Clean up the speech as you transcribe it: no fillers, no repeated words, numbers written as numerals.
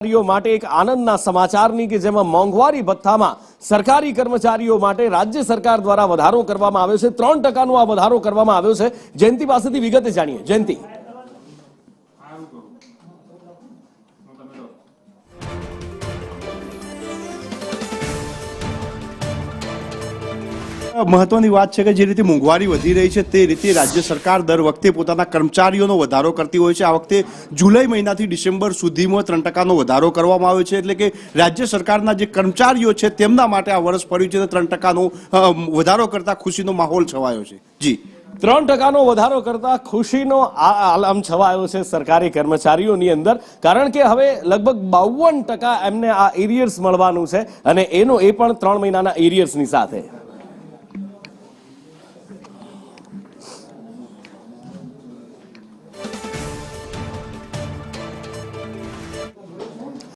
કર્મચારીઓ માટે એક આનંદના સમાચારની કે જેમાં મોંઘવારી ભથ્થામાં સરકારી કર્મચારીઓ માટે રાજ્ય સરકાર દ્વારા વધારો કરવામાં આવ્યો છે। 3% આ વધારો કરવામાં આવ્યો છે। જયંતિ પાસેથી વિગતે જાણીએ। જયંતિ, મહત્વની વાત છે કે જે રીતે મોંઘવારી વધી રહી છે તે રીતે રાજ્ય સરકાર દર વખતે પોતાના કર્મચારીઓનો વધારો કરતી હોય છે। આ વખતે જુલાઈ મહિનાથી ડિસેમ્બર સુધીમાં 3%નો વધારો કરવામાં આવ્યો છે, એટલે કે રાજ્ય સરકારના જે કર્મચારીઓ છે તેમના માટે આ વર્ષ પડ્યું છે 3%નો વધારો કરતા ખુશીનો માહોલ છવાયો છે। જી, 3%નો વધારો કરતા ખુશીનો આલમ છવાયો છે સરકારી કર્મચારીઓની અંદર, કારણ કે હવે લગભગ 52% એમને આ એરિયર્સ મળવાનું છે અને એ પણ 3 મહિનાના એરિયર્સની સાથે।